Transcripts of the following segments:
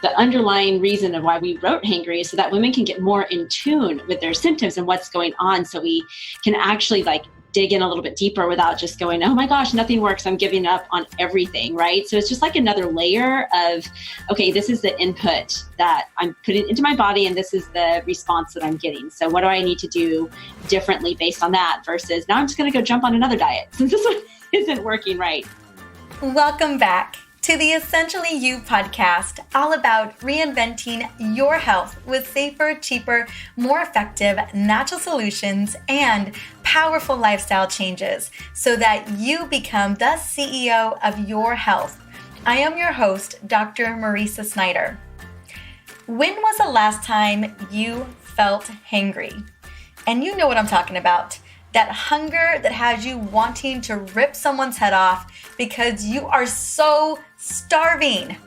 the underlying reason of why we wrote Hangry is so that women can get more in tune with their symptoms and what's going on, so we can actually dig in a little bit deeper without just going, oh my gosh, nothing works, I'm giving up on everything, right? So it's just like another layer of, okay, this is the input that I'm putting into my body and this is the response that I'm getting. So what do I need to do differently based on that versus now I'm just going to go jump on another diet since this one isn't working right. Welcome back to the Essentially You podcast, all about reinventing your health with safer, cheaper, more effective natural solutions and powerful lifestyle changes so that you become the CEO of your health. I am your host, Dr. Marisa Snyder. When was the last time you felt hangry? And you know what I'm talking about. That hunger that has you wanting to rip someone's head off because you are so starving.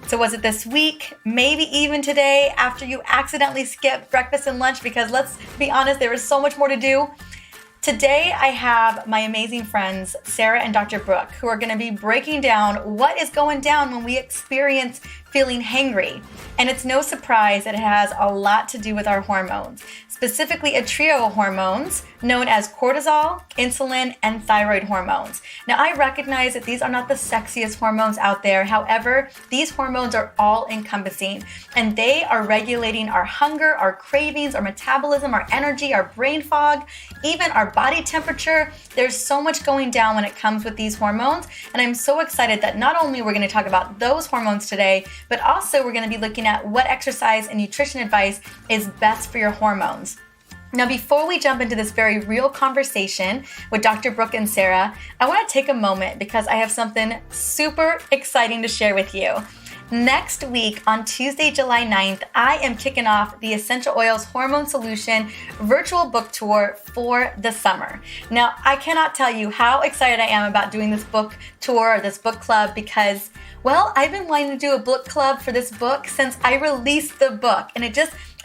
So was it this week, maybe even today after you accidentally skipped breakfast and lunch? Because let's be honest, there is so much more to do. Today, I have my amazing friends, Sarah and Dr. Brooke, who are going to be breaking down what is going down when we experience feeling hangry. And it's no surprise that it has a lot to do with our hormones, specifically a trio of hormones known as cortisol, insulin, and thyroid hormones. Now, I recognize that these are not the sexiest hormones out there. However, these hormones are all encompassing, and they are regulating our hunger, our cravings, our metabolism, our energy, our brain fog, even our body temperature. There's so much going down when it comes with these hormones, and I'm so excited that not only we're going to talk about those hormones today, but also we're going to be looking at what exercise and nutrition advice is best for your hormones. Now, before we jump into this very real conversation with Dr. Brooke and Sarah, I want to take a moment because I have something super exciting to share with you. Next week, on Tuesday, July 9th, I am kicking off the Essential Oils Hormone Solution virtual book tour for the summer. Now, I cannot tell you how excited I am about doing this book tour or this book club because, well, I've been wanting to do a book club for this book since I released the book. And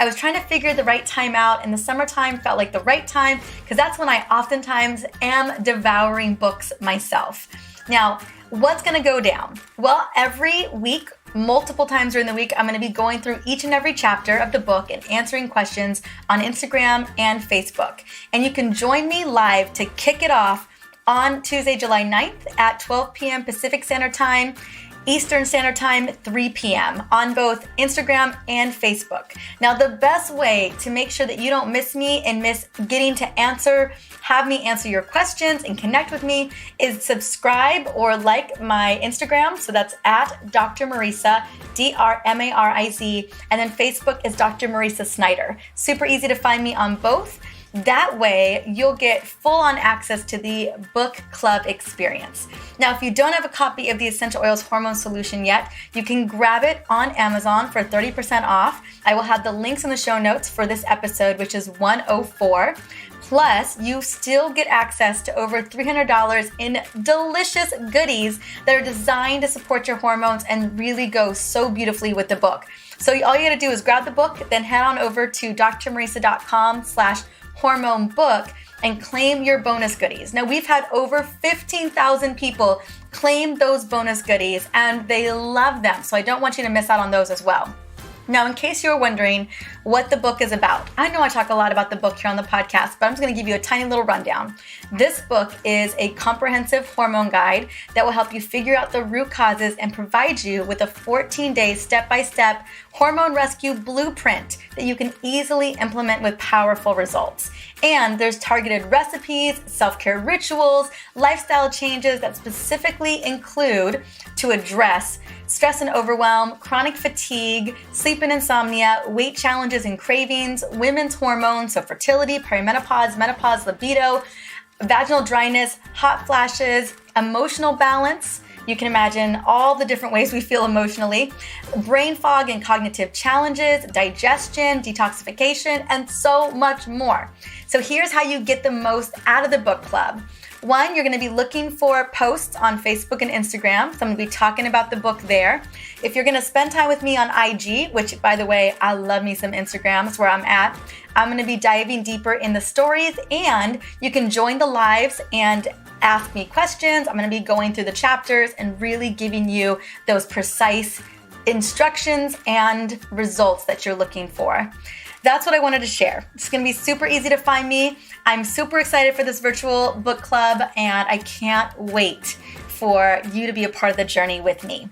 I was trying to figure the right time out, and the summertime felt like the right time because that's when I oftentimes am devouring books myself. Now, what's going to go down? Well, every week, multiple times during the week, I'm going to be going through each and every chapter of the book and answering questions on Instagram and Facebook. And you can join me live to kick it off on Tuesday, July 9th at 12 p.m. Pacific Standard Time, Eastern Standard Time, 3 p.m. on both Instagram and Facebook. Now, the best way to make sure that you don't miss me and miss getting to have me answer your questions and connect with me is subscribe or like my Instagram. So that's at Dr. Marisa, DrMariz, and then Facebook is Dr. Marisa Snyder. Super easy to find me on both. That way, you'll get full-on access to the book club experience. Now, if you don't have a copy of the Essential Oils Hormone Solution yet, you can grab it on Amazon for 30% off. I will have the links in the show notes for this episode, which is 104. Plus, you still get access to over $300 in delicious goodies that are designed to support your hormones and really go so beautifully with the book. So all you gotta do is grab the book, then head on over to drmarisa.com/hormone book and claim your bonus goodies. Now, we've had over 15,000 people claim those bonus goodies and they love them. So I don't want you to miss out on those as well. Now, in case you're wondering what the book is about, I know I talk a lot about the book here on the podcast, but I'm just going to give you a tiny little rundown. This book is a comprehensive hormone guide that will help you figure out the root causes and provide you with a 14-day step-by-step hormone rescue blueprint that you can easily implement with powerful results. And there's targeted recipes, self-care rituals, lifestyle changes that specifically include to address stress and overwhelm, chronic fatigue, sleep and insomnia, weight challenges and cravings, women's hormones, so fertility, perimenopause, menopause, libido, vaginal dryness, hot flashes, emotional balance. You can imagine all the different ways we feel emotionally, brain fog and cognitive challenges, digestion, detoxification, and so much more. So here's how you get the most out of the book club. One, you're going to be looking for posts on Facebook and Instagram. So I'm going to be talking about the book there. If you're going to spend time with me on IG, which, by the way, I love me some Instagram, it's where I'm at. I'm going to be diving deeper in the stories, and you can join the lives and ask me questions. I'm going to be going through the chapters and really giving you those precise instructions and results that you're looking for. That's what I wanted to share. It's going to be super easy to find me. I'm super excited for this virtual book club, and I can't wait for you to be a part of the journey with me.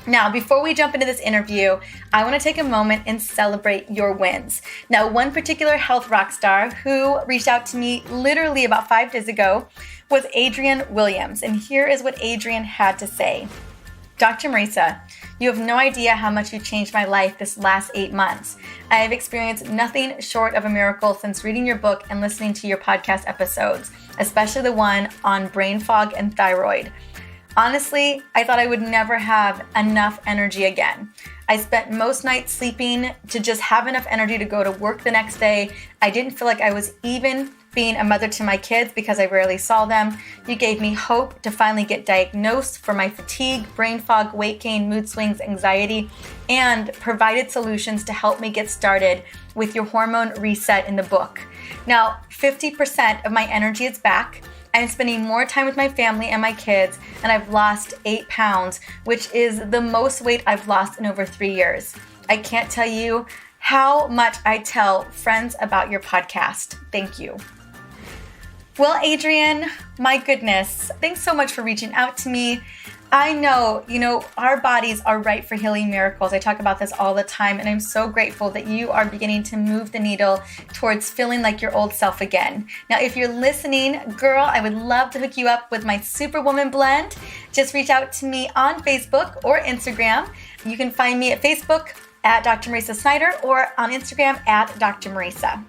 Now, before we jump into this interview, I want to take a moment and celebrate your wins. Now, one particular health rock star who reached out to me literally about 5 days ago was Adrienne Williams. And here is what Adrienne had to say. Dr. Marisa, you have no idea how much you changed my life this last 8 months. I have experienced nothing short of a miracle since reading your book and listening to your podcast episodes, especially the one on brain fog and thyroid. Honestly, I thought I would never have enough energy again. I spent most nights sleeping to just have enough energy to go to work the next day. I didn't feel like I was even being a mother to my kids because I rarely saw them. You gave me hope to finally get diagnosed for my fatigue, brain fog, weight gain, mood swings, anxiety, and provided solutions to help me get started with your hormone reset in the book. Now, 50% of my energy is back. I'm spending more time with my family and my kids, and I've lost 8 pounds, which is the most weight I've lost in over 3 years. I can't tell you how much I tell friends about your podcast. Thank you. Well, Adrienne, my goodness, thanks so much for reaching out to me. I know, our bodies are ripe for healing miracles. I talk about this all the time, and I'm so grateful that you are beginning to move the needle towards feeling like your old self again. Now, if you're listening, girl, I would love to hook you up with my Superwoman Blend. Just reach out to me on Facebook or Instagram. You can find me at Facebook at Dr. Marisa Snyder or on Instagram at Dr. Marisa.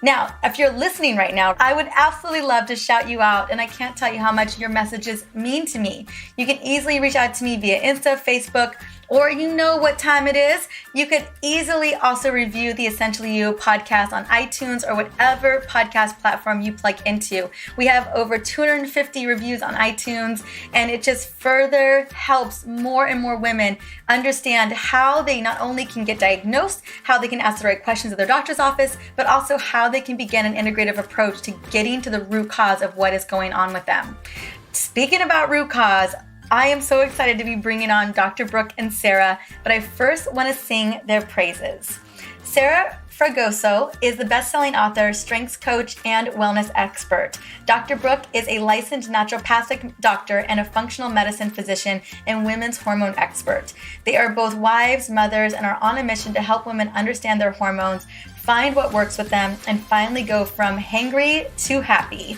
Now, if you're listening right now, I would absolutely love to shout you out, and I can't tell you how much your messages mean to me. You can easily reach out to me via Insta, Facebook, or you know what time it is. You could easily also review the Essentially You podcast on iTunes or whatever podcast platform you plug into. We have over 250 reviews on iTunes, and it just further helps more and more women understand how they not only can get diagnosed, how they can ask the right questions at their doctor's office, but also how they can begin an integrative approach to getting to the root cause of what is going on with them. Speaking about root cause, I am so excited to be bringing on Dr. Brooke and Sarah, but I first want to sing their praises. Sarah Fragoso is the best-selling author, strengths coach, and wellness expert. Dr. Brooke is a licensed naturopathic doctor and a functional medicine physician and women's hormone expert. They are both wives, mothers, and are on a mission to help women understand their hormones, find what works with them, and finally go from hangry to happy.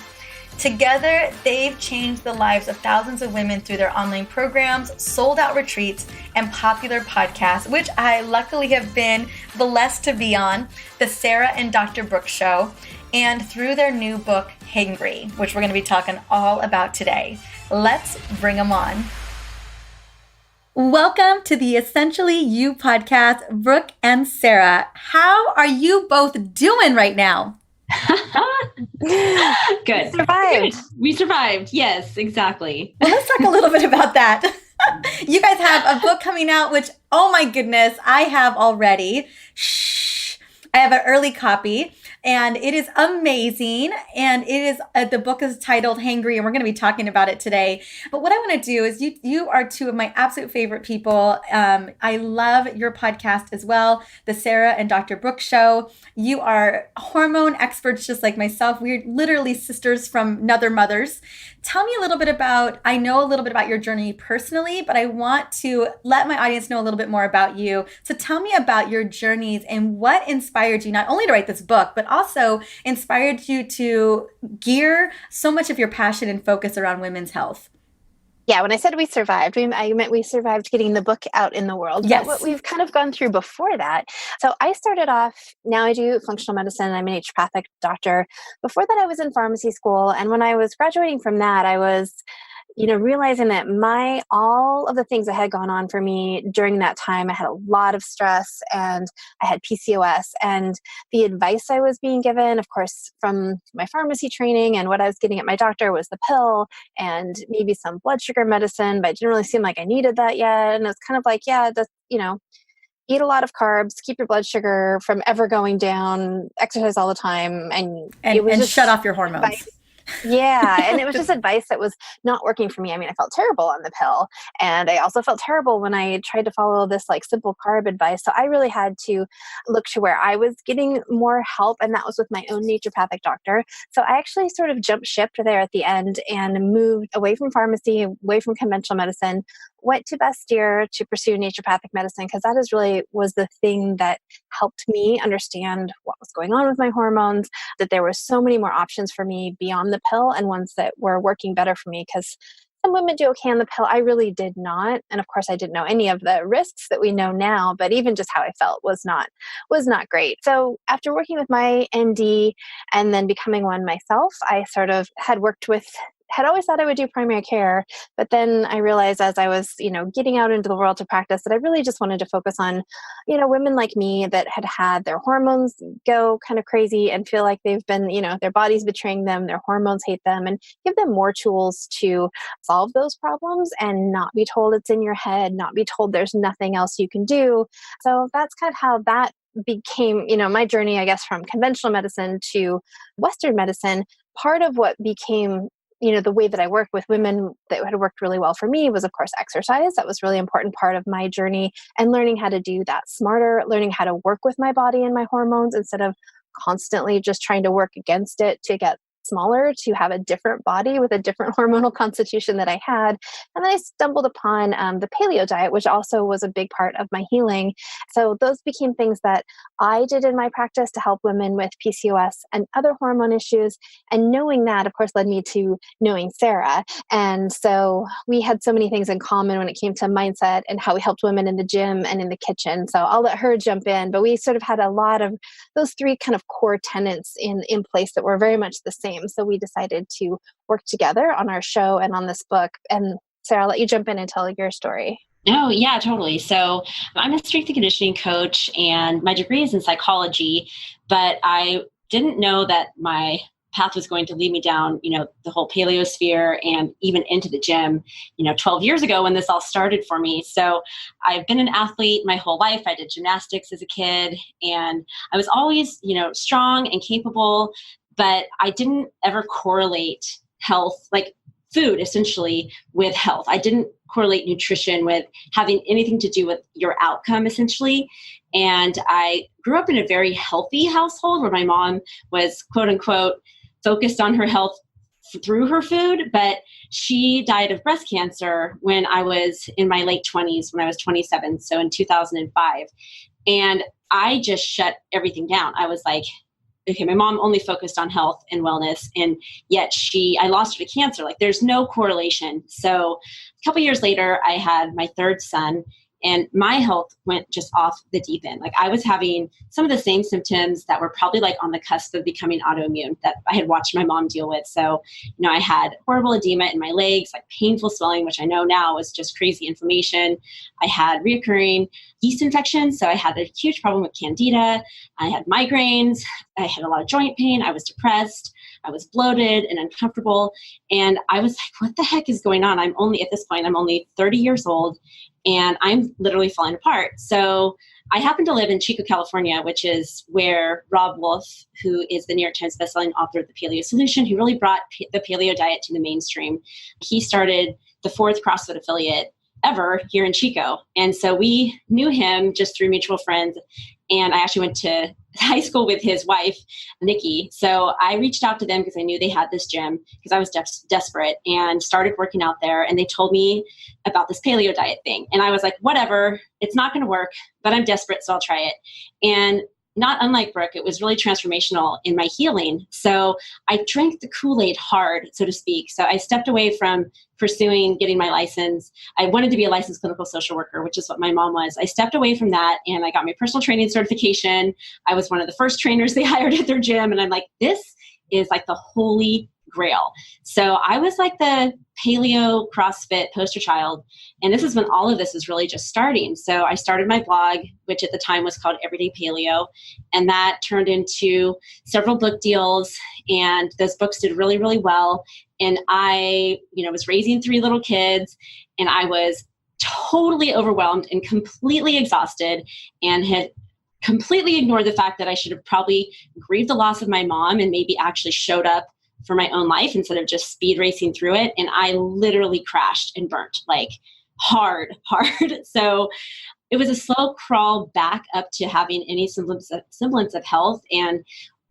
Together, they've changed the lives of thousands of women through their online programs, sold-out retreats, and popular podcasts, which I luckily have been blessed to be on, The Sarah and Dr. Brooke Show, and through their new book, Hangry, which we're going to be talking all about today. Let's bring them on. Welcome to the Essentially You podcast, Brooke and Sarah. How are you both doing right now? Good. Survived. We survived. Yes, exactly. Well, let's talk a little bit about that. You guys have a book coming out, which, oh my goodness, I have already. I have an early copy, and it is amazing. And it is the book is titled Hangry, and we're going to be talking about it today. But what I want to do is you are two of my absolute favorite people. I love your podcast as well, The Sarah and Dr. Brooke Show. You are hormone experts just like myself. We're literally sisters from another mothers. Tell me a little bit about, I know a little bit about your journey personally, but I want to let my audience know a little bit more about you. So tell me about your journeys and what inspired you not only to write this book, but also inspired you to gear so much of your passion and focus around women's health. Yeah, when I said we survived, I meant we survived getting the book out in the world. Yes. But what we've kind of gone through before that. So I started off, now I do functional medicine. I'm an naturopathic doctor. Before that, I was in pharmacy school. And when I was graduating from that, I was realizing that all of the things that had gone on for me during that time, I had a lot of stress and I had PCOS, and the advice I was being given, of course, from my pharmacy training and what I was getting at my doctor was the pill and maybe some blood sugar medicine, but it didn't really seem like I needed that yet. And it's kind of like, yeah, that's, eat a lot of carbs, keep your blood sugar from ever going down, exercise all the time. And shut off your hormones. Yeah. And it was just advice that was not working for me. I mean, I felt terrible on the pill. And I also felt terrible when I tried to follow this like simple carb advice. So I really had to look to where I was getting more help. And that was with my own naturopathic doctor. So I actually sort of jumped ship there at the end and moved away from pharmacy, away from conventional medicine, went to Bastyr to pursue naturopathic medicine because that is really was the thing that helped me understand what was going on with my hormones, that there were so many more options for me beyond the pill and ones that were working better for me because some women do okay on the pill. I really did not. And of course I didn't know any of the risks that we know now, but even just how I felt was not great. So after working with my ND and then becoming one myself, I sort of had always thought I would do primary care, but then I realized as I was, getting out into the world to practice that I really just wanted to focus on, women like me that had their hormones go kind of crazy and feel like they've been, their body's betraying them, their hormones hate them, and give them more tools to solve those problems and not be told it's in your head, not be told there's nothing else you can do. So that's kind of how that became, my journey, I guess, from conventional medicine to Western medicine. Part of what became the way that I worked with women that had worked really well for me was, of course, exercise. That was a really important part of my journey, and learning how to do that smarter, learning how to work with my body and my hormones instead of constantly just trying to work against it to get smaller, to have a different body with a different hormonal constitution that I had. And then I stumbled upon the paleo diet, which also was a big part of my healing. So those became things that I did in my practice to help women with PCOS and other hormone issues. And knowing that, of course, led me to knowing Sarah. And so we had so many things in common when it came to mindset and how we helped women in the gym and in the kitchen. So I'll let her jump in, but we sort of had a lot of those three kind of core tenets in place that were very much the same. So we decided to work together on our show and on this book. And Sarah, I'll let you jump in and tell your story. Oh, yeah, totally. So I'm a strength and conditioning coach and my degree is in psychology, but I didn't know that my path was going to lead me down, the whole paleo sphere and even into the gym, 12 years ago when this all started for me. So I've been an athlete my whole life. I did gymnastics as a kid and I was always, strong and capable, but I didn't ever correlate health, like food essentially, with health. I didn't correlate nutrition with having anything to do with your outcome essentially. And I grew up in a very healthy household where my mom was quote unquote focused on her health through her food, but she died of breast cancer when I was in my late 20s, when I was 27, so in 2005. And I just shut everything down. I was like, okay, my mom only focused on health and wellness, and yet I lost her to cancer. Like there's no correlation. So a couple years later, I had my third son, and my health went just off the deep end. Like I was having some of the same symptoms that were probably like on the cusp of becoming autoimmune that I had watched my mom deal with. So, I had horrible edema in my legs, like painful swelling, which I know now was just crazy inflammation. I had reoccurring yeast infections. So I had a huge problem with candida. I had migraines. I had a lot of joint pain. I was depressed. I was bloated and uncomfortable. And I was like, what the heck is going on? At this point, I'm only 30 years old and I'm literally falling apart. So I happen to live in Chico, California, which is where Rob Wolf, who is the New York Times bestselling author of The Paleo Solution, who really brought the paleo diet to the mainstream. He started the 4th CrossFit affiliate ever here in Chico. And so we knew him just through mutual friends. And I actually went to high school with his wife, Nikki. So I reached out to them because I knew they had this gym because I was desperate and started working out there. And they told me about this paleo diet thing. And I was like, whatever, it's not going to work, but I'm desperate, so I'll try it. And not unlike Brooke, it was really transformational in my healing. So I drank the Kool-Aid hard, so to speak. So I stepped away from pursuing getting my license. I wanted to be a licensed clinical social worker, which is what my mom was. I stepped away from that and I got my personal training certification. I was one of the first trainers they hired at their gym. And I'm like, this is like the holy grail. So I was like the paleo CrossFit poster child. And this is when all of this was really just starting. So I started my blog, which at the time was called Everyday Paleo. And that turned into several book deals. And those books did really, really well. And I, was raising 3 little kids and I was totally overwhelmed and completely exhausted and had completely ignored the fact that I should have probably grieved the loss of my mom and maybe actually showed up for my own life instead of just speed racing through it. And I literally crashed and burnt like hard. So it was a slow crawl back up to having any semblance of health. And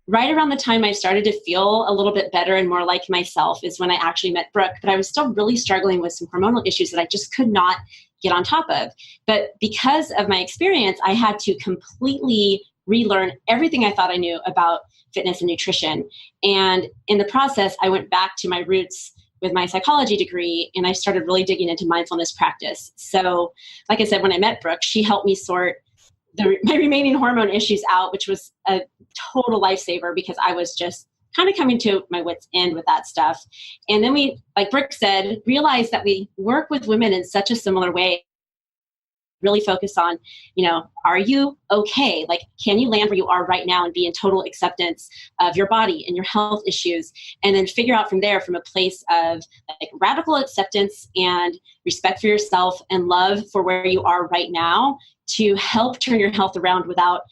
right around the time I started to feel a little bit better and more like myself is when I actually met Brooke. But I was still really struggling with some hormonal issues that I just could not get on top of. But because of my experience, I had to completely relearn everything I thought I knew about fitness and nutrition. And in the process, I went back to my roots with my psychology degree, and I started really digging into mindfulness practice. So like I said, when I met Brooke, she helped me sort my remaining hormone issues out, which was a total lifesaver because I was just kind of coming to my wit's end with that stuff. And then we, like Brooke said, realized that we work with women in such a similar way. Really focus on, are you okay? Like, can you land where you are right now and be in total acceptance of your body and your health issues? And then figure out from there, from a place of like radical acceptance and respect for yourself and love for where you are right now, to help turn your health around without,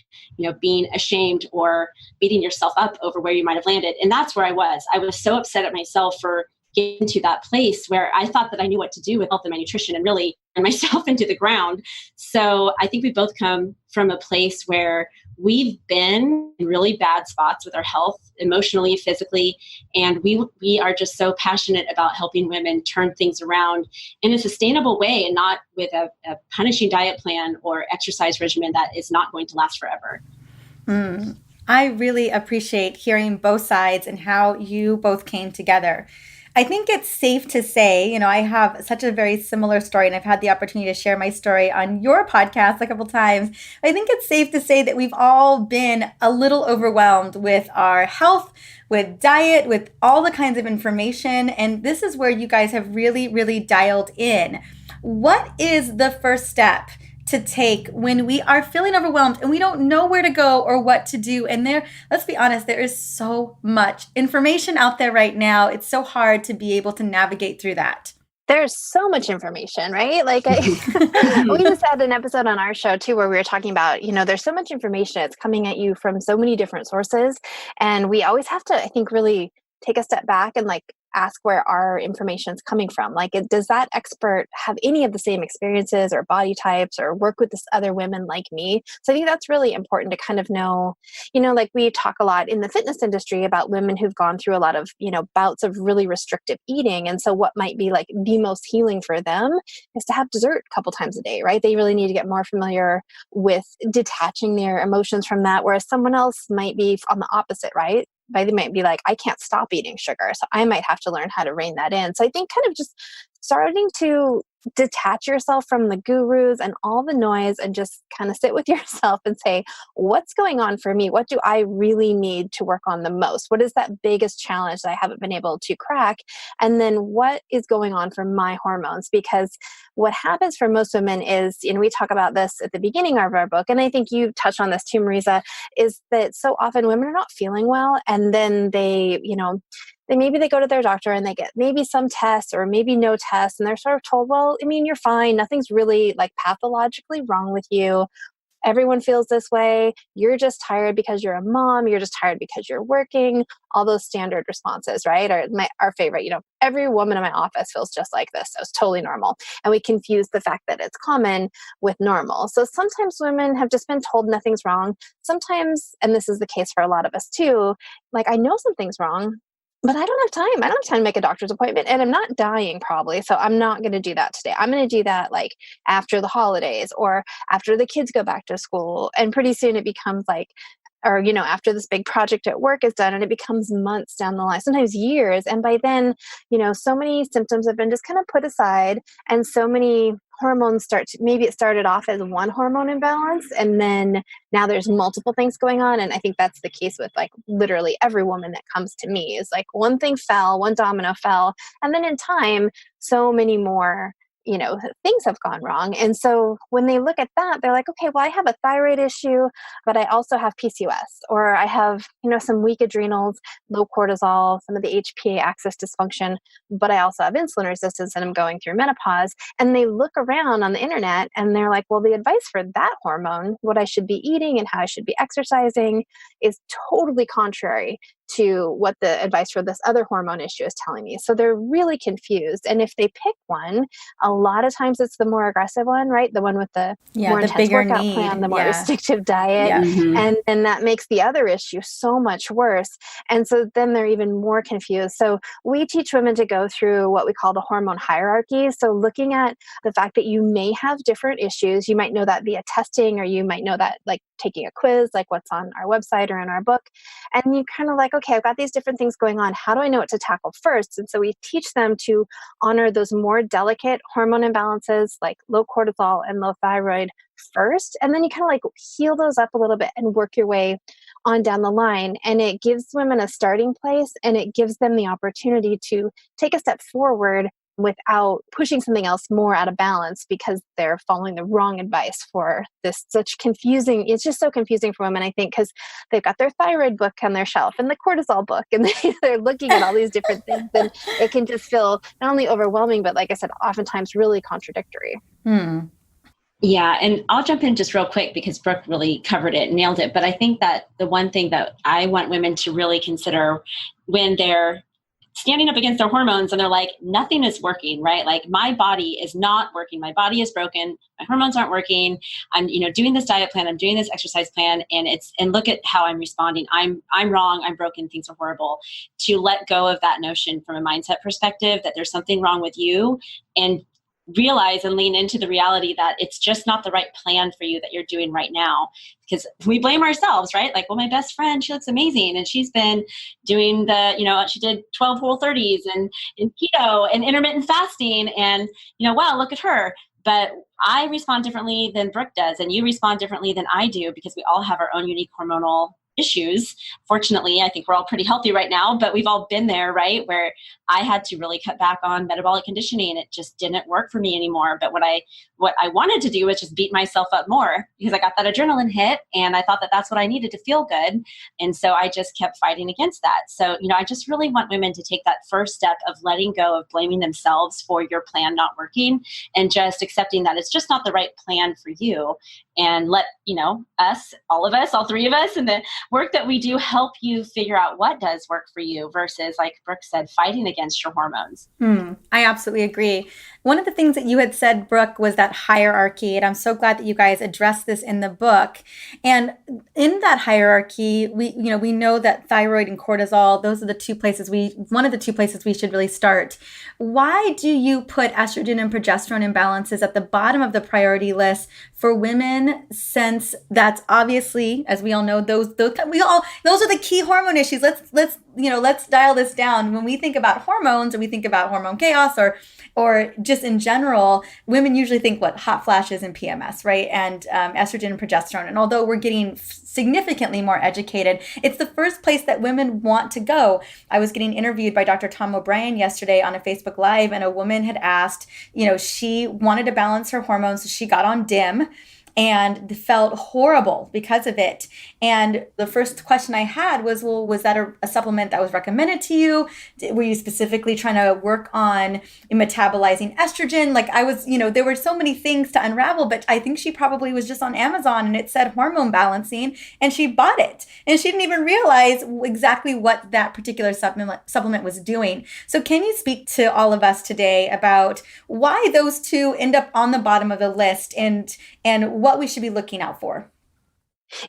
being ashamed or beating yourself up over where you might have landed. And that's where I was. I was so upset at myself for getting to that place where I thought that I knew what to do with health and my nutrition and really ran myself into the ground. So I think we both come from a place where we've been in really bad spots with our health, emotionally, physically, and we are just so passionate about helping women turn things around in a sustainable way and not with a punishing diet plan or exercise regimen that is not going to last forever. I really appreciate hearing both sides and how you both came together. I think it's safe to say, I have such a very similar story, and I've had the opportunity to share my story on your podcast a couple times. I think it's safe to say that we've all been a little overwhelmed with our health, with diet, with all the kinds of information. And this is where you guys have really, really dialed in. What is the first step to take when we are feeling overwhelmed and we don't know where to go or what to do? And let's be honest, there is so much information out there right now. It's so hard to be able to navigate through that. There's so much information, right? Like we just had an episode on our show too, where we were talking about, there's so much information. It's coming at you from so many different sources. And we always have to, I think, really take a step back and ask where our information is coming from. Does that expert have any of the same experiences or body types or work with this other women like me? So I think that's really important to kind of know, we talk a lot in the fitness industry about women who've gone through a lot of, bouts of really restrictive eating. And so what might be the most healing for them is to have dessert a couple times a day, right? They really need to get more familiar with detaching their emotions from that, whereas someone else might be on the opposite, right? They might be like, I can't stop eating sugar, so I might have to learn how to rein that in. So I think kind of just starting to detach yourself from the gurus and all the noise and just kind of sit with yourself and say, what's going on for me? What do I really need to work on the most? What is that biggest challenge that I haven't been able to crack? And then what is going on for my hormones? Because what happens for most women is, we talk about this at the beginning of our book, and I think you touched on this too, Marisa, is that so often women are not feeling well, and then they maybe they go to their doctor and they get maybe some tests or maybe no tests, and they're sort of told, well, you're fine. Nothing's really pathologically wrong with you. Everyone feels this way. You're just tired because you're a mom. You're just tired because you're working. All those standard responses, right? Our favorite, every woman in my office feels just like this. So it's totally normal. And we confuse the fact that it's common with normal. So sometimes women have just been told nothing's wrong. Sometimes, and this is the case for a lot of us too, I know something's wrong, but I don't have time. I don't have time to make a doctor's appointment, and I'm not dying probably. So I'm not going to do that today. I'm going to do that after the holidays or after the kids go back to school. And pretty soon it becomes after this big project at work is done, and it becomes months down the line, sometimes years. And by then, so many symptoms have been just kind of put aside, and so many hormones maybe it started off as one hormone imbalance, and then now there's multiple things going on. And I think that's the case with literally every woman that comes to me is one thing fell, one domino fell. And then in time, so many more things have gone wrong. And so when they look at that, they're like, okay, well, I have a thyroid issue, but I also have PCOS, or I have, some weak adrenals, low cortisol, some of the HPA axis dysfunction, but I also have insulin resistance and I'm going through menopause. And they look around on the internet and they're like, well, the advice for that hormone, what I should be eating and how I should be exercising is totally contrary to what the advice for this other hormone issue is telling me. So they're really confused. And if they pick one, a lot of times it's the more aggressive one, right? The one with the more the intense bigger workout need. plan, the more restrictive diet. Yeah. Mm-hmm. And that makes the other issue so much worse. And so then they're even more confused. So we teach women to go through what we call the hormone hierarchy. So looking at the fact that you may have different issues, you might know that via testing, or you might know that like taking a quiz, like what's on our website or in our book. And you kind of like, okay, I've got these different things going on. How do I know what to tackle first? And so we teach them to honor those more delicate hormone imbalances like low cortisol and low thyroid first. And then you kind of like heal those up a little bit and work your way on down the line. And it gives women a starting place, and it gives them the opportunity to take a step forward without pushing something else more out of balance because they're following the wrong advice for this such confusing. It's just so confusing for women, I think, because they've got their thyroid book on their shelf and the cortisol book, and they're looking at all these different things, and it can just feel not only overwhelming, but like I said, oftentimes really contradictory. Yeah. And I'll jump in just real quick because Brooke really covered it, nailed it. But I think that the one thing that I want women to really consider when they're standing up against their hormones and they're like, nothing is working, right? Like my body is not working. My body is broken. My hormones aren't working. I'm, doing this diet plan. I'm doing this exercise plan, and look at how I'm responding. I'm wrong. I'm broken. Things are horrible. To let go of that notion from a mindset perspective that there's something wrong with you, and realize and lean into the reality that it's just not the right plan for you that you're doing right now. Because we blame ourselves, right? Like, well, my best friend, she looks amazing, and she's been doing she did 12 Whole30s and keto and intermittent fasting, and wow, look at her. But I respond differently than Brooke does, and you respond differently than I do, because we all have our own unique hormonal issues. Fortunately, I think we're all pretty healthy right now, but we've all been there, right? Where I had to really cut back on metabolic conditioning, and it just didn't work for me anymore. But what I wanted to do was just beat myself up more, because I got that adrenaline hit, and I thought that that's what I needed to feel good. And so I just kept fighting against that. So, I just really want women to take that first step of letting go of blaming themselves for your plan not working, and just accepting that it's just not the right plan for you. And let, us, all of us, all three of us, and the work that we do help you figure out what does work for you versus, like Brooke said, fighting against your hormones. I absolutely agree. One of the things that you had said, Brooke, was that hierarchy. And I'm so glad that you guys addressed this in the book. And in that hierarchy, we know that thyroid and cortisol, those are one of the two places we should really start. Why do you put estrogen and progesterone imbalances at the bottom of the priority list for women, since that's obviously, as we all know, those are the key hormone issues? Let's dial this down. When we think about hormones, and we think about hormone chaos, or just in general, women usually think hot flashes and PMS, right? And estrogen and progesterone. And although we're getting significantly more educated, it's the first place that women want to go. I was getting interviewed by Dr. Tom O'Brien yesterday on a Facebook Live, and a woman had asked, she wanted to balance her hormones, so she got on DIM and felt horrible because of it. And the first question I had was, well, was that a supplement that was recommended to you? Were you specifically trying to work on metabolizing estrogen? Like I was, there were so many things to unravel, but I think she probably was just on Amazon and it said hormone balancing, and she bought it. And she didn't even realize exactly what that particular supplement was doing. So can you speak to all of us today about why those two end up on the bottom of the list, and what we should be looking out for?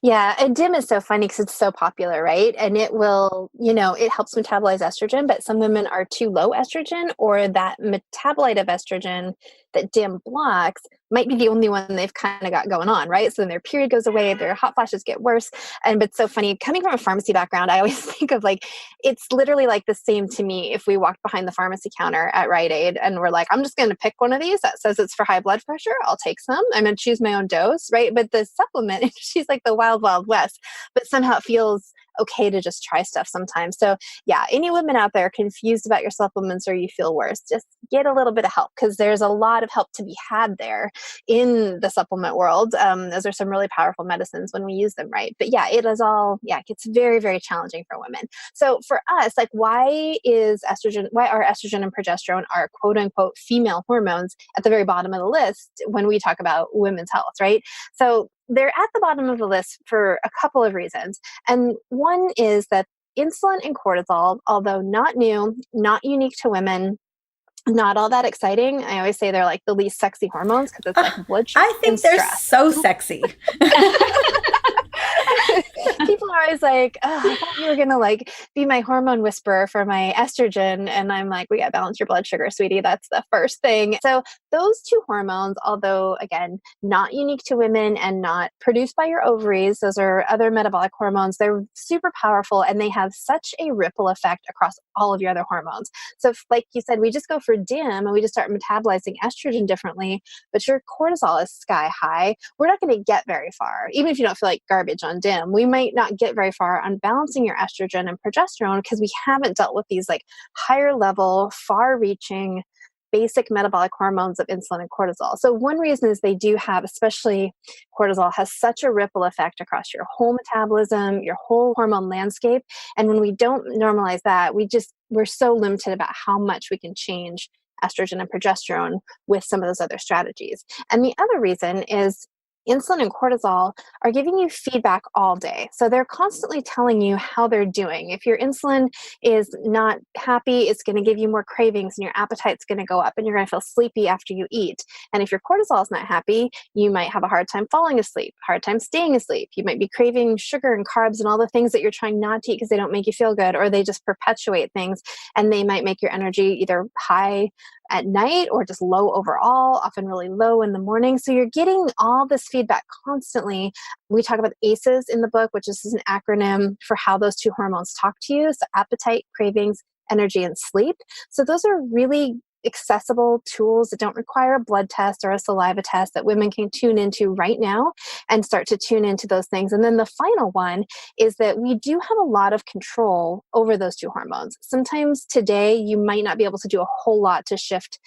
Yeah, and DIM is so funny because it's so popular, right? And it will, it helps metabolize estrogen, but some women are too low estrogen, or that metabolite of estrogen that DIM blocks might be the only one they've kind of got going on, right? So then their period goes away, their hot flashes get worse. But it's so funny, coming from a pharmacy background, I always think of it's literally like the same to me if we walked behind the pharmacy counter at Rite Aid and we're like, I'm just going to pick one of these that says it's for high blood pressure. I'll take some. I'm going to choose my own dose, right? But the supplement, she's like the wild, wild west, but somehow it feels okay to just try stuff sometimes. So yeah, any women out there confused about your supplements or you feel worse, just get a little bit of help, because there's a lot of help to be had there in the supplement world. Those are some really powerful medicines when we use them right. But yeah, it gets very, very challenging for women. So for us, why are estrogen and progesterone, our quote unquote female hormones, at the very bottom of the list when we talk about women's health, right? So they're at the bottom of the list for a couple of reasons. And one is that insulin and cortisol, although not new, not unique to women, not all that exciting. I always say they're like the least sexy hormones because it's like blood sugar I and think they're stress. so sexy. People are always like, oh, I thought you were going to like be my hormone whisperer for my estrogen. And I'm like, we got to balance your blood sugar, sweetie. That's the first thing. So those two hormones, although again, not unique to women and not produced by your ovaries, those are other metabolic hormones. They're super powerful and they have such a ripple effect across all of your other hormones. So if, like you said, we just go for dim and we just start metabolizing estrogen differently, but your cortisol is sky high, we're not going to get very far. Even if you don't feel like garbage on dim, we might not get very far on balancing your estrogen and progesterone because we haven't dealt with these like higher level, far reaching basic metabolic hormones of insulin and cortisol. So one reason is they do have, especially cortisol, has such a ripple effect across your whole metabolism, your whole hormone landscape. And when we don't normalize that, we're so limited about how much we can change estrogen and progesterone with some of those other strategies. And the other reason is insulin and cortisol are giving you feedback all day. So they're constantly telling you how they're doing. If your insulin is not happy, it's going to give you more cravings and your appetite's going to go up and you're going to feel sleepy after you eat. And if your cortisol is not happy, you might have a hard time falling asleep, hard time staying asleep. You might be craving sugar and carbs and all the things that you're trying not to eat because they don't make you feel good, or they just perpetuate things and they might make your energy either high at night or just low overall, often really low in the morning. So you're getting all this feedback constantly. We talk about ACEs in the book, which is an acronym for how those two hormones talk to you. So appetite, cravings, energy, and sleep. So those are really accessible tools that don't require a blood test or a saliva test that women can tune into right now and start to tune into those things. And then the final one is that we do have a lot of control over those two hormones. Sometimes today you might not be able to do a whole lot to shift,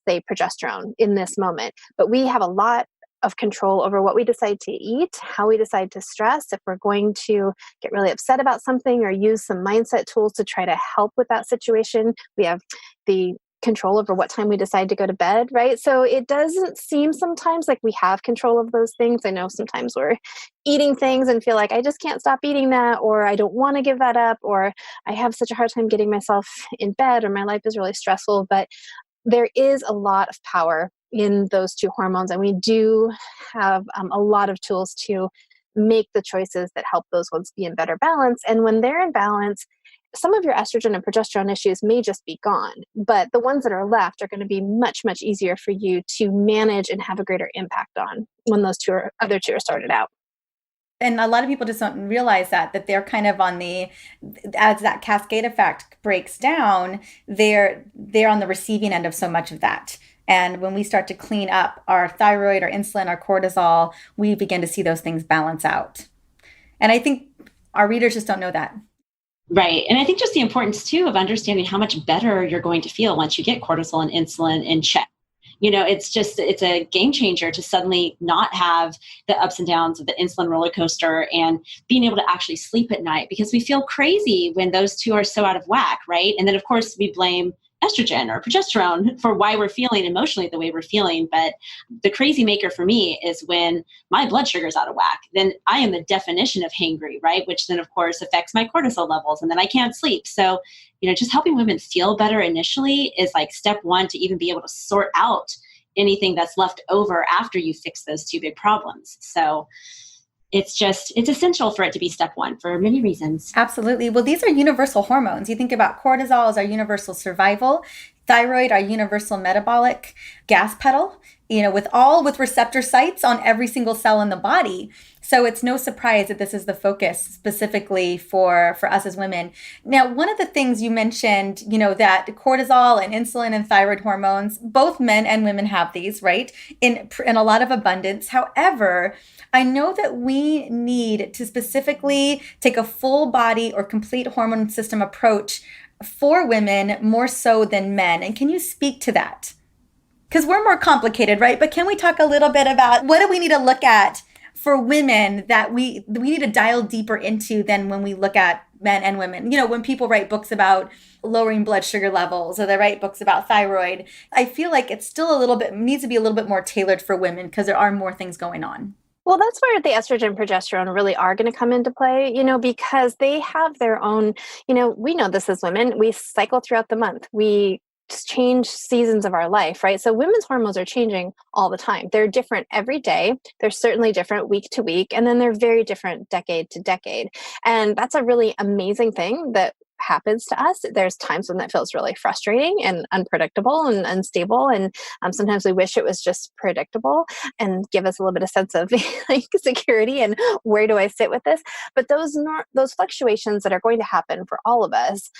say, progesterone in this moment, but we have a lot of control over what we decide to eat, how we decide to stress, if we're going to get really upset about something or use some mindset tools to try to help with that situation. We have the control over what time we decide to go to bed, right? So it doesn't seem sometimes like we have control of those things. I know sometimes we're eating things and feel like I just can't stop eating that, or I don't want to give that up, or I have such a hard time getting myself in bed, or my life is really stressful. But there is a lot of power in those two hormones, and we do have a lot of tools to make the choices that help those ones be in better balance. And when they're in balance, some of your estrogen and progesterone issues may just be gone, but the ones that are left are going to be much, much easier for you to manage and have a greater impact on when those other two are sorted out. And a lot of people just don't realize that they're kind of on as that cascade effect breaks down, they're on the receiving end of so much of that. And when we start to clean up our thyroid, our insulin, our cortisol, we begin to see those things balance out. And I think our readers just don't know that. Right. And I think just the importance too of understanding how much better you're going to feel once you get cortisol and insulin in check. You know, it's a game changer to suddenly not have the ups and downs of the insulin roller coaster and being able to actually sleep at night, because we feel crazy when those two are so out of whack, right? And then of course we blame estrogen or progesterone for why we're feeling emotionally the way we're feeling. But the crazy maker for me is when my blood sugar is out of whack, then I am the definition of hangry, right? Which then of course affects my cortisol levels and then I can't sleep. So, you know, just helping women feel better initially is like step one to even be able to sort out anything that's left over after you fix those two big problems. So it's essential for it to be step one for many reasons. Absolutely. Well, these are universal hormones. You think about cortisol as our universal survival, thyroid, our universal metabolic gas pedal, you know, with receptor sites on every single cell in the body. So it's no surprise that this is the focus specifically for us as women. Now, one of the things you mentioned, you know, that cortisol and insulin and thyroid hormones, both men and women have these, right? In a lot of abundance. However, I know that we need to specifically take a full body or complete hormone system approach for women more so than men. And can you speak to that? Because we're more complicated, right? But can we talk a little bit about what do we need to look at for women that we need to dial deeper into than when we look at men and women? You know, when people write books about lowering blood sugar levels or they write books about thyroid, I feel like it's still needs to be a little bit more tailored for women because there are more things going on. Well, that's where the estrogen progesterone really are going to come into play, because they have their own, we know this as women, we cycle throughout the month. We change seasons of our life, right? So women's hormones are changing all the time. They're different every day. They're certainly different week to week. And then they're very different decade to decade. And that's a really amazing thing that happens to us. There's times when that feels really frustrating and unpredictable and unstable. And sometimes we wish it was just predictable and give us a little bit of sense of like security and where do I sit with this? But those fluctuations that are going to happen for all of us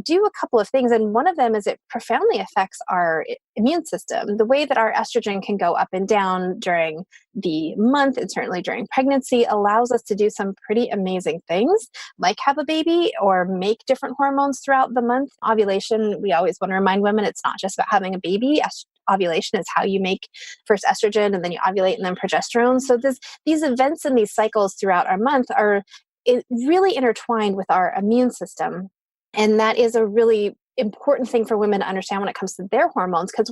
do a couple of things. And one of them is it profoundly affects our immune system. The way that our estrogen can go up and down during the month and certainly during pregnancy allows us to do some pretty amazing things, like have a baby or make different hormones throughout the month. Ovulation, we always want to remind women, it's not just about having a baby. Ovulation is how you make first estrogen and then you ovulate and then progesterone. So these events and these cycles throughout our month are really intertwined with our immune system. And that is a really important thing for women to understand when it comes to their hormones, because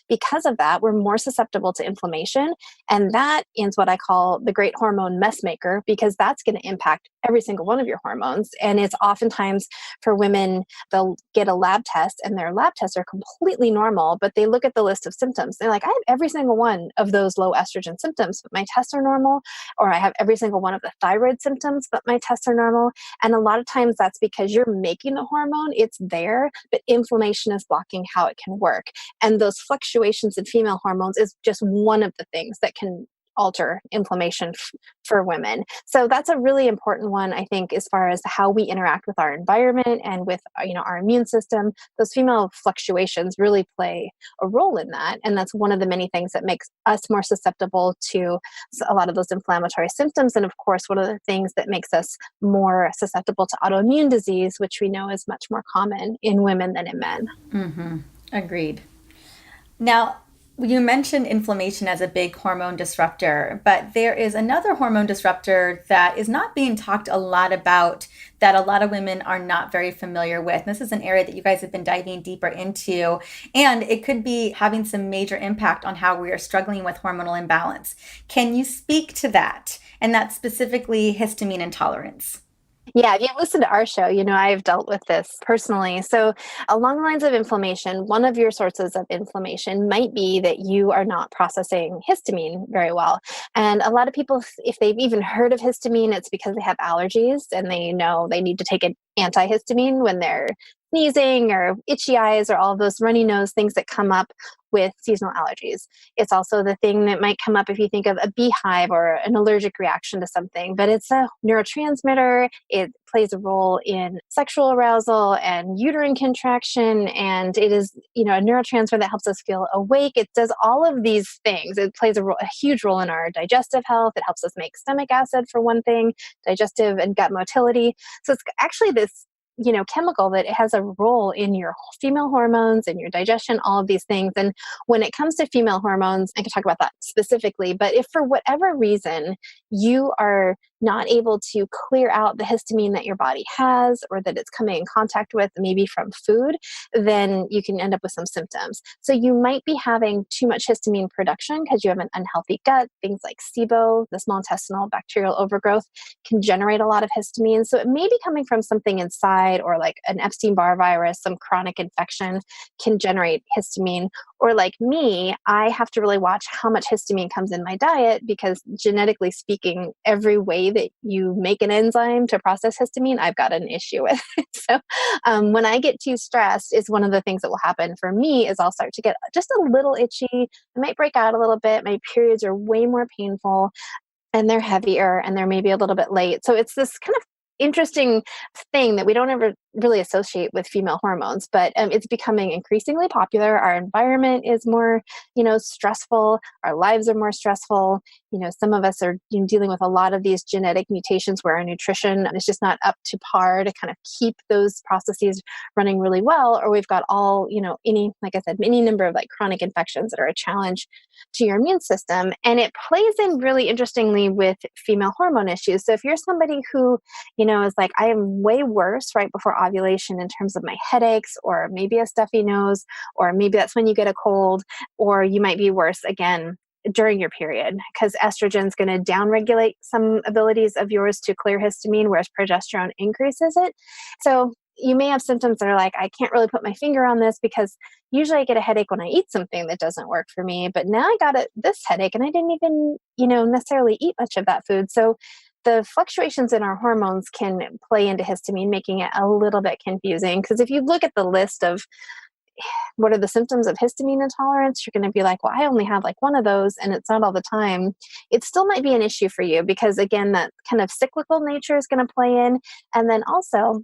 because of that, we're more susceptible to inflammation. And that is what I call the great hormone mess maker, because that's going to impact every single one of your hormones. And it's oftentimes for women, they'll get a lab test and their lab tests are completely normal, but they look at the list of symptoms. They're like, I have every single one of those low estrogen symptoms, but my tests are normal. Or I have every single one of the thyroid symptoms, but my tests are normal. And a lot of times that's because you're making the hormone, it's there, but inflammation is blocking how it can work. And those fluctuations in female hormones is just one of the things that can alter inflammation for women. So that's a really important one, I think, as far as how we interact with our environment and with our immune system. Those female fluctuations really play a role in that. And that's one of the many things that makes us more susceptible to a lot of those inflammatory symptoms. And of course, one of the things that makes us more susceptible to autoimmune disease, which we know is much more common in women than in men. Mm-hmm. Agreed. Now, you mentioned inflammation as a big hormone disruptor, but there is another hormone disruptor that is not being talked a lot about, that a lot of women are not very familiar with. This is an area that you guys have been diving deeper into, and it could be having some major impact on how we are struggling with hormonal imbalance. Can you speak to that? And that's specifically histamine intolerance. Yeah, if you listen to our show, I've dealt with this personally. So along the lines of inflammation, one of your sources of inflammation might be that you are not processing histamine very well. And a lot of people, if they've even heard of histamine, it's because they have allergies and they know they need to take an antihistamine when they're sneezing or itchy eyes or all of those runny nose things that come up with seasonal allergies. It's also the thing that might come up if you think of a beehive or an allergic reaction to something, but it's a neurotransmitter. It plays a role in sexual arousal and uterine contraction. And it is, a neurotransmitter that helps us feel awake. It does all of these things. It plays a huge role in our digestive health. It helps us make stomach acid, for one thing, digestive and gut motility. So it's actually this chemical that it has a role in your female hormones and your digestion, all of these things. And when it comes to female hormones, I can talk about that specifically, but if for whatever reason you are not able to clear out the histamine that your body has or that it's coming in contact with, maybe from food, then you can end up with some symptoms. So you might be having too much histamine production because you have an unhealthy gut. Things like SIBO, the small intestinal bacterial overgrowth, can generate a lot of histamine. So it may be coming from something inside, or like an Epstein-Barr virus, some chronic infection can generate histamine. Or like me, I have to really watch how much histamine comes in my diet, because genetically speaking, every way that you make an enzyme to process histamine, I've got an issue with it. So when I get too stressed, is one of the things that will happen for me is I'll start to get just a little itchy. I might break out a little bit. My periods are way more painful and they're heavier and they're maybe a little bit late. So it's this kind of interesting thing that we don't ever really associate with female hormones, but it's becoming increasingly popular. Our environment is more, stressful. Our lives are more stressful. Some of us are dealing with a lot of these genetic mutations where our nutrition is just not up to par to kind of keep those processes running really well. Or we've got like I said, any number of like chronic infections that are a challenge to your immune system. And it plays in really interestingly with female hormone issues. So if you're somebody who, is like, I am way worse right before ovulation in terms of my headaches, or maybe a stuffy nose, or maybe that's when you get a cold, or you might be worse again during your period, because estrogen is going to downregulate some abilities of yours to clear histamine, whereas progesterone increases it. So you may have symptoms that are like, I can't really put my finger on this because usually I get a headache when I eat something that doesn't work for me. But now I got this headache and I didn't even, necessarily eat much of that food. So the fluctuations in our hormones can play into histamine, making it a little bit confusing. Because if you look at the list of what are the symptoms of histamine intolerance, you're going to be like, well, I only have like one of those and it's not all the time. It still might be an issue for you because, again, that kind of cyclical nature is going to play in. And then also,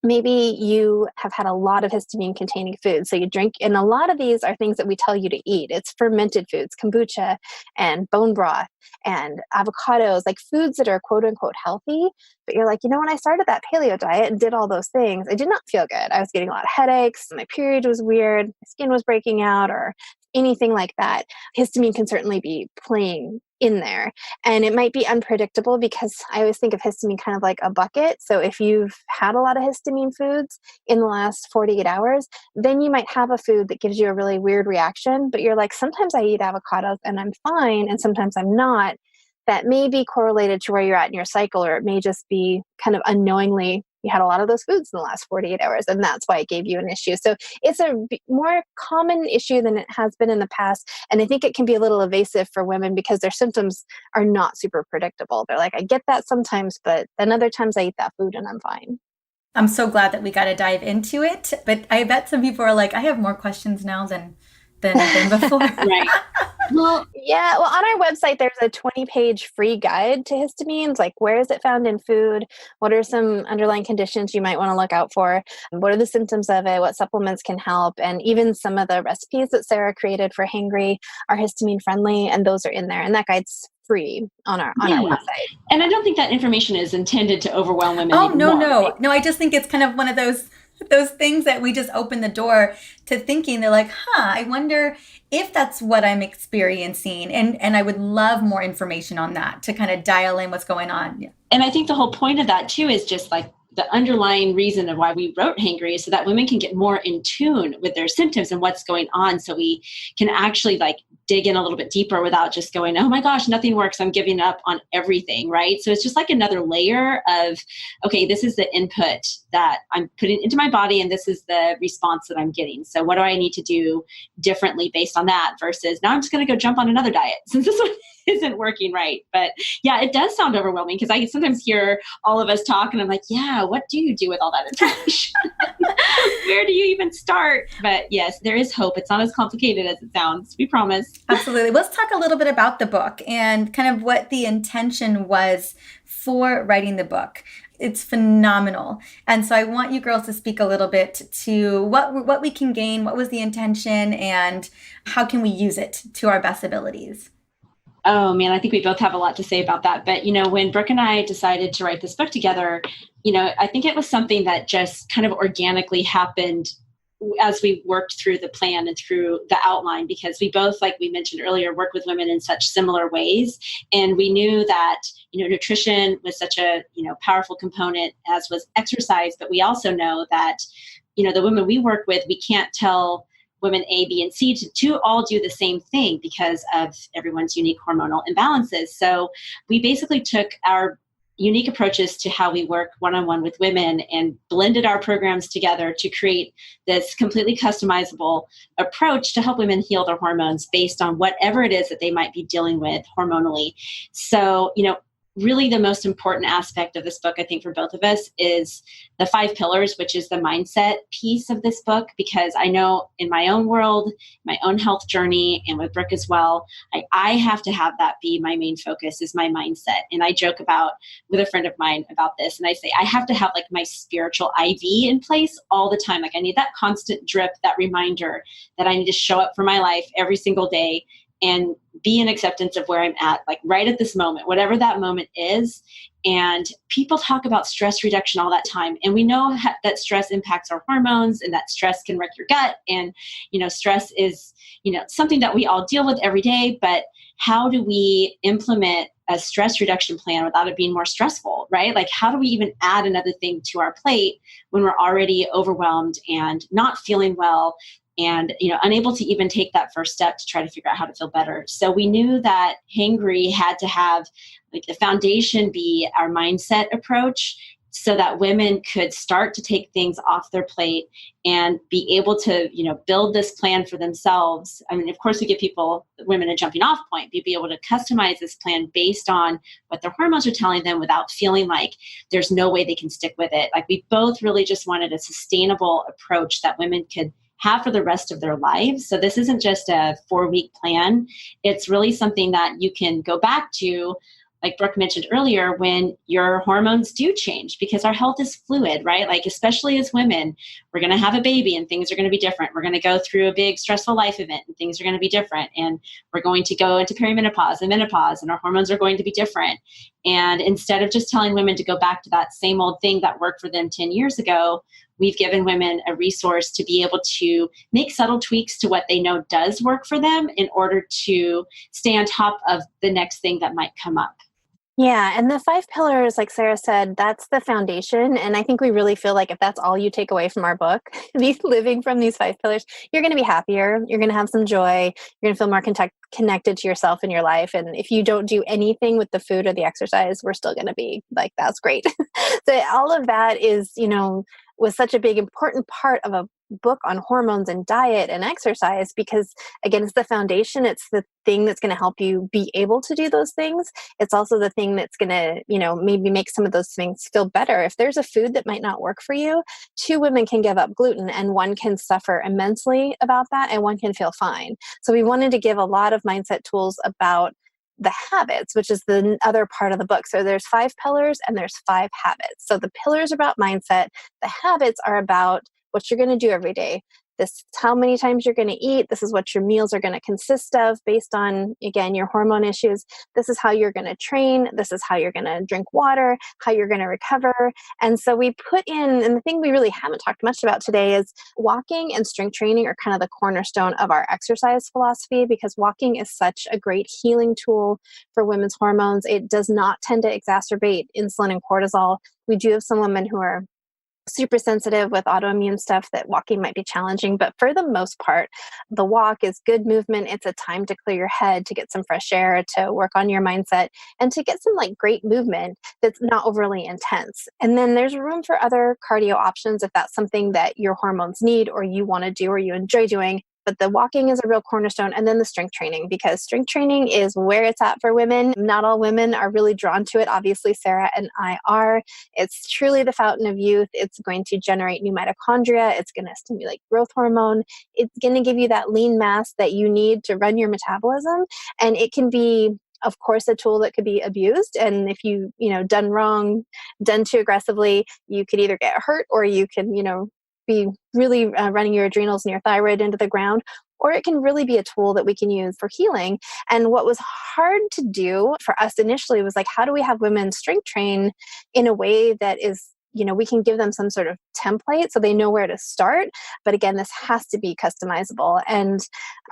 maybe you have had a lot of histamine containing foods. So you drink, and a lot of these are things that we tell you to eat. It's fermented foods, kombucha and bone broth and avocados, like foods that are quote unquote healthy. But you're like, when I started that paleo diet and did all those things, I did not feel good. I was getting a lot of headaches. My period was weird. My skin was breaking out or anything like that. Histamine can certainly be playing in there. And it might be unpredictable because I always think of histamine kind of like a bucket. So if you've had a lot of histamine foods in the last 48 hours, then you might have a food that gives you a really weird reaction. But you're like, sometimes I eat avocados and I'm fine, and sometimes I'm not. That may be correlated to where you're at in your cycle, or it may just be kind of unknowingly you had a lot of those foods in the last 48 hours, and that's why it gave you an issue. So it's a more common issue than it has been in the past. And I think it can be a little evasive for women because their symptoms are not super predictable. They're like, I get that sometimes, but then other times I eat that food and I'm fine. I'm so glad that we got to dive into it. But I bet some people are like, I have more questions now than before. Right. Well, yeah. Well, on our website, there's a 20-page free guide to histamines. Like, where is it found in food? What are some underlying conditions you might want to look out for? What are the symptoms of it? What supplements can help? And even some of the recipes that Sarah created for Hangry are histamine friendly, and those are in there. And that guide's free on our website. And I don't think that information is intended to overwhelm women. Oh, no. Right? No, I just think it's kind of one of those things that we just open the door to thinking. They're like, I wonder if that's what I'm experiencing. And I would love more information on that to kind of dial in what's going on. Yeah. And I think the whole point of that too is just like the underlying reason of why we wrote Hangry is so that women can get more in tune with their symptoms and what's going on. So we can actually like dig in a little bit deeper without just going, oh my gosh, nothing works, I'm giving up on everything, right? So it's just like another layer of, okay, this is the input that I'm putting into my body and this is the response that I'm getting. So what do I need to do differently based on that versus now I'm just going to go jump on another diet since this one isn't working right. But yeah, it does sound overwhelming because I sometimes hear all of us talk and I'm like, yeah, what do you do with all that information? Where do you even start? But yes, there is hope. It's not as complicated as it sounds. We promise. Absolutely. Let's talk a little bit about the book and kind of what the intention was for writing the book. It's phenomenal. And so I want you girls to speak a little bit to what we can gain, what was the intention, and how can we use it to our best abilities. Oh man, I think we both have a lot to say about that. But, when Brooke and I decided to write this book together, I think it was something that just kind of organically happened as we worked through the plan and through the outline, because we both, like we mentioned earlier, work with women in such similar ways. And we knew that, nutrition was such a, powerful component, as was exercise. But we also know that, the women we work with, we can't tell women A, B, and C to all do the same thing because of everyone's unique hormonal imbalances. So we basically took our unique approaches to how we work one-on-one with women and blended our programs together to create this completely customizable approach to help women heal their hormones based on whatever it is that they might be dealing with hormonally. So, really the most important aspect of this book, I think, for both of us is the 5 pillars, which is the mindset piece of this book, because I know in my own world, my own health journey, and with Brooke as well, I have to have that be my main focus, is my mindset. And I joke with a friend of mine about this, and I say, I have to have like my spiritual IV in place all the time. Like I need that constant drip, that reminder that I need to show up for my life every single day and be in acceptance of where I'm at, like right at this moment, whatever that moment is. And people talk about stress reduction all that time. And we know that stress impacts our hormones and that stress can wreck your gut. And, stress is, something that we all deal with every day. But how do we implement a stress reduction plan without it being more stressful, right? Like, how do we even add another thing to our plate when we're already overwhelmed and not feeling well? and, unable to even take that first step to try to figure out how to feel better. So we knew that hangry had to have like the foundation be our mindset approach, so that women could start to take things off their plate and be able to, build this plan for themselves. I mean, of course, we give women a jumping off point, but be able to customize this plan based on what their hormones are telling them without feeling like there's no way they can stick with it. Like, we both really just wanted a sustainable approach that women could have for the rest of their lives. So this isn't just a 4-week plan. It's really something that you can go back to, like Brooke mentioned earlier, when your hormones do change, because our health is fluid, right? Like, especially as women, we're going to have a baby and things are going to be different. We're going to go through a big stressful life event and things are going to be different. And we're going to go into perimenopause and menopause and our hormones are going to be different. And instead of just telling women to go back to that same old thing that worked for them 10 years ago, we've given women a resource to be able to make subtle tweaks to what they know does work for them in order to stay on top of the next thing that might come up. Yeah. And the 5 pillars, like Sarah said, that's the foundation. And I think we really feel like if that's all you take away from our book, living from these 5 pillars, you're going to be happier. You're going to have some joy. You're going to feel more connected to yourself and your life. And if you don't do anything with the food or the exercise, we're still going to be like, that's great. So all of that is, was such a big, important part of a book on hormones and diet and exercise, because again, it's the foundation. It's the thing that's going to help you be able to do those things. It's also the thing that's going to, maybe make some of those things feel better. If there's a food that might not work for you, 2 women can give up gluten and one can suffer immensely about that and one can feel fine. So we wanted to give a lot of mindset tools about the habits, which is the other part of the book. So there's 5 pillars and there's 5 habits. So the pillars are about mindset. The habits are about what you're going to do every day. This is how many times you're going to eat. This is what your meals are going to consist of based on, again, your hormone issues. This is how you're going to train. This is how you're going to drink water, how you're going to recover. And so we put in, and the thing we really haven't talked much about today is walking and strength training are kind of the cornerstone of our exercise philosophy, because walking is such a great healing tool for women's hormones. It does not tend to exacerbate insulin and cortisol. We do have some women who are super sensitive with autoimmune stuff that walking might be challenging. But for the most part, the walk is good movement. It's a time to clear your head, to get some fresh air, to work on your mindset, and to get some like great movement that's not overly intense. And then there's room for other cardio options if that's something that your hormones need or you want to do or you enjoy doing. But the walking is a real cornerstone, and then the strength training, because strength training is where it's at for women. Not all women are really drawn to it. Obviously, Sarah and I are. It's truly the fountain of youth. It's going to generate new mitochondria. It's going to stimulate growth hormone. It's going to give you that lean mass that you need to run your metabolism. And it can be, of course, a tool that could be abused. And if done wrong, done too aggressively, you could either get hurt or you can, be really running your adrenals and your thyroid into the ground, or it can really be a tool that we can use for healing. And what was hard to do for us initially was like, how do we have women strength train in a way that is, we can give them some sort of template so they know where to start. But again, this has to be customizable. And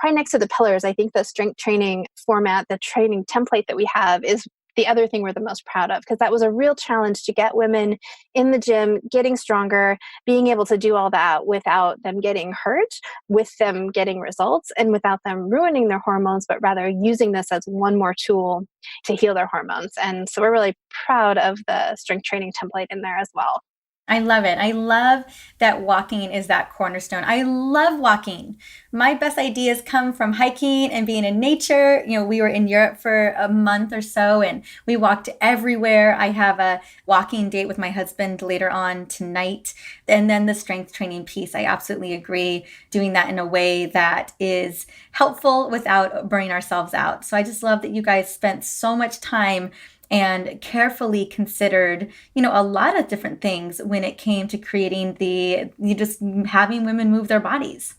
right next to the pillars, I think the strength training format, the training template that we have is the other thing we're the most proud of, because that was a real challenge to get women in the gym, getting stronger, being able to do all that without them getting hurt, with them getting results, and without them ruining their hormones, but rather using this as one more tool to heal their hormones. And so we're really proud of the strength training template in there as well. I love it. I love that walking is that cornerstone. I love walking. My best ideas come from hiking and being in nature. We were in Europe for a month or so and we walked everywhere. I have a walking date with my husband later on tonight. And then the strength training piece, I absolutely agree. Doing that in a way that is helpful without burning ourselves out. So I just love that you guys spent so much time and carefully considered, a lot of different things when it came to creating just having women move their bodies.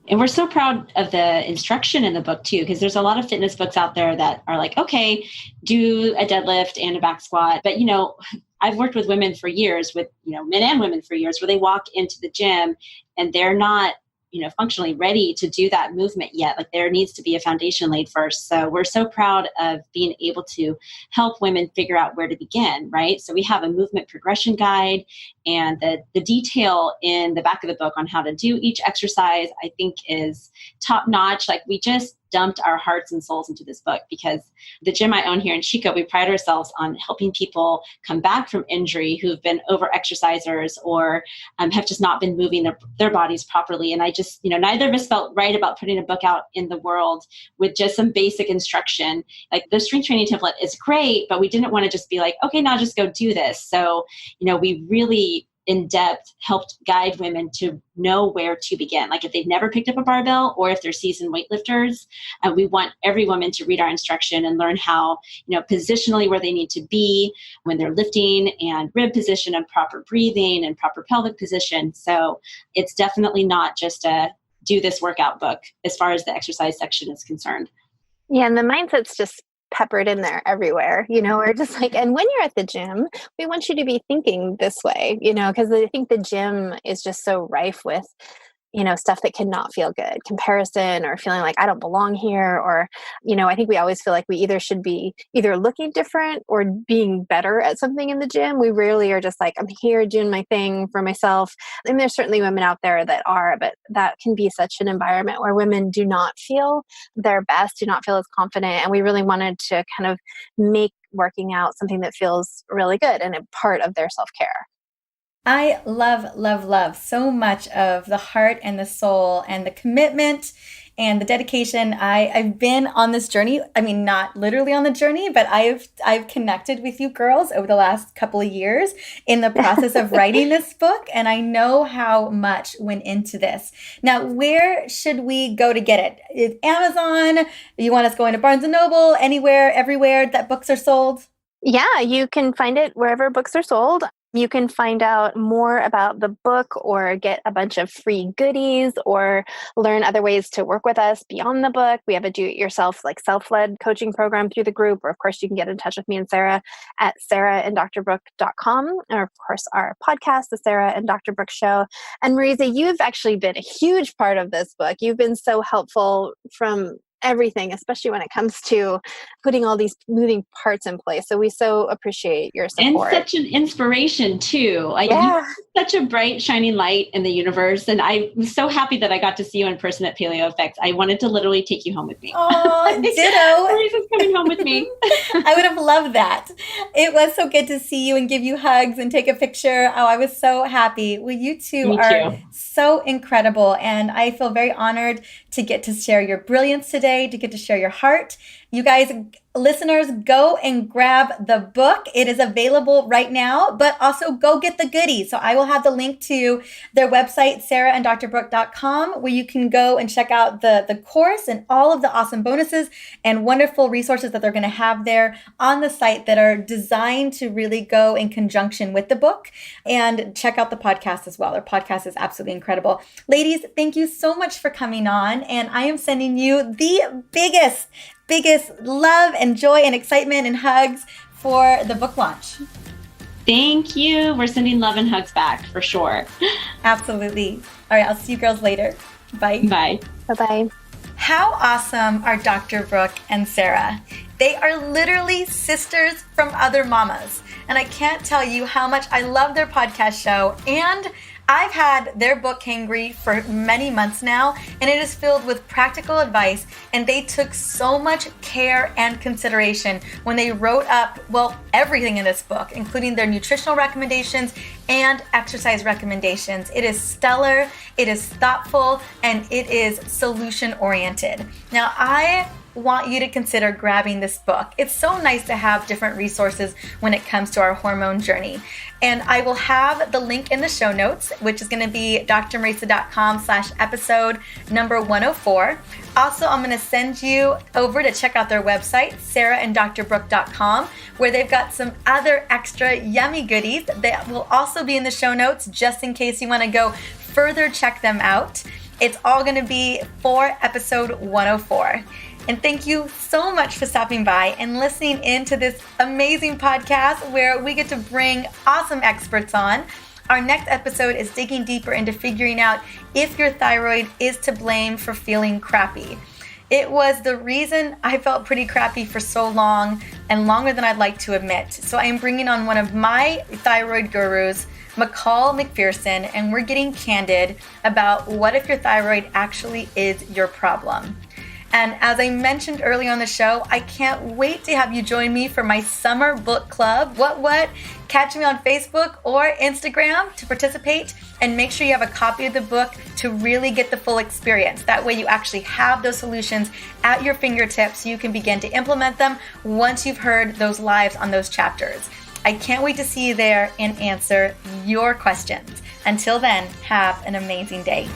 And we're so proud of the instruction in the book too, because there's a lot of fitness books out there that are like, okay, do a deadlift and a back squat. But, I've worked with women for years, with, men and women for years, where they walk into the gym and they're not, functionally ready to do that movement yet. Like there needs to be a foundation laid first. So we're so proud of being able to help women figure out where to begin, right? So we have a movement progression guide, and the detail in the back of the book on how to do each exercise, I think is top notch. Like we just dumped our hearts and souls into this book because the gym I own here in Chico, we pride ourselves on helping people come back from injury who've been over exercisers or have just not been moving their bodies properly. And I just, neither of us felt right about putting a book out in the world with just some basic instruction. Like the strength training template is great, but we didn't want to just be like, okay, now just go do this. So, we really in depth helped guide women to know where to begin. Like if they've never picked up a barbell or if they're seasoned weightlifters, we want every woman to read our instruction and learn how, positionally where they need to be when they're lifting, and rib position and proper breathing and proper pelvic position. So it's definitely not just a do this workout book as far as the exercise section is concerned. Yeah. And the mindset's just peppered in there everywhere, we're just like, and when you're at the gym, we want you to be thinking this way, because I think the gym is just so rife with, stuff that cannot feel good, comparison or feeling like I don't belong here. Or, I think we always feel like we either should be either looking different or being better at something in the gym. We rarely are just like, I'm here doing my thing for myself. And there's certainly women out there that are, but that can be such an environment where women do not feel their best, do not feel as confident. And we really wanted to kind of make working out something that feels really good and a part of their self-care. I love so much of the heart and the soul and the commitment and the dedication. I've been on this journey. I mean, not literally on the journey, but I've connected with you girls over the last couple of years in the process of writing this book. And I know how much went into this. Now, where should we go to get it? Is Amazon? You want us going to Barnes & Noble? Anywhere, everywhere that books are sold? Yeah, you can find it wherever books are sold. You can find out more about the book or get a bunch of free goodies or learn other ways to work with us beyond the book. We have a do-it-yourself, self-led coaching program through the group. Or of course, you can get in touch with me and Sarah at sarahanddrabrooke.com. Or of course, our podcast, The Sarah and Dr. Brooke Show. And Marisa, you've actually been a huge part of this book. You've been so helpful from everything, especially when it comes to putting all these moving parts in place. So we so appreciate your support. And such an inspiration too. You're such a bright, shining light in the universe. And I'm so happy that I got to see you in person at Paleo Effects. I wanted to literally take you home with me. Oh, ditto. Marisa's coming home with me. I would have loved that. It was so good to see you and give you hugs and take a picture. Oh, I was so happy. Well, you two are so incredible. And I feel very honored to get to share your brilliance today, to get to share your heart. You guys, listeners, go and grab the book. It is available right now, but also go get the goodies. So I will have the link to their website, sarahanddrabrooke.com, where you can go and check out the course and all of the awesome bonuses and wonderful resources that they're going to have there on the site that are designed to really go in conjunction with the book. And check out the podcast as well. Their podcast is absolutely incredible. Ladies, thank you so much for coming on. And I am sending you the biggest love and joy and excitement and hugs for the book launch. Thank you. We're sending love and hugs back for sure. Absolutely. All right. I'll see you girls later. Bye. Bye. Bye-bye. How awesome are Dr. Brooke and Sarah? They are literally sisters from other mamas. And I can't tell you how much I love their podcast show. And I've had their book Hangry for many months now, and it is filled with practical advice, and they took so much care and consideration when they wrote up, everything in this book, including their nutritional recommendations and exercise recommendations. It is stellar, it is thoughtful, and it is solution-oriented. Now, I want you to consider grabbing this book. It's so nice to have different resources when it comes to our hormone journey. And I will have the link in the show notes, which is going to be drmarisa.com/episode number 104. Also, I'm going to send you over to check out their website, sarahanddrabrooke.com, where they've got some other extra yummy goodies that will also be in the show notes, just in case you want to go further check them out. It's all going to be for episode 104. And thank you so much for stopping by and listening in to this amazing podcast where we get to bring awesome experts on Our next episode is digging deeper into figuring out if your thyroid is to blame for feeling crappy. It was the reason I felt pretty crappy for so long and longer than I'd like to admit. So I am bringing on one of my thyroid gurus, McCall McPherson, and we're getting candid about what if your thyroid actually is your problem. And as I mentioned earlier on the show, I can't wait to have you join me for my summer book club. What? Catch me on Facebook or Instagram to participate, and make sure you have a copy of the book to really get the full experience. That way you actually have those solutions at your fingertips so you can begin to implement them once you've heard those lives on those chapters. I can't wait to see you there and answer your questions. Until then, have an amazing day.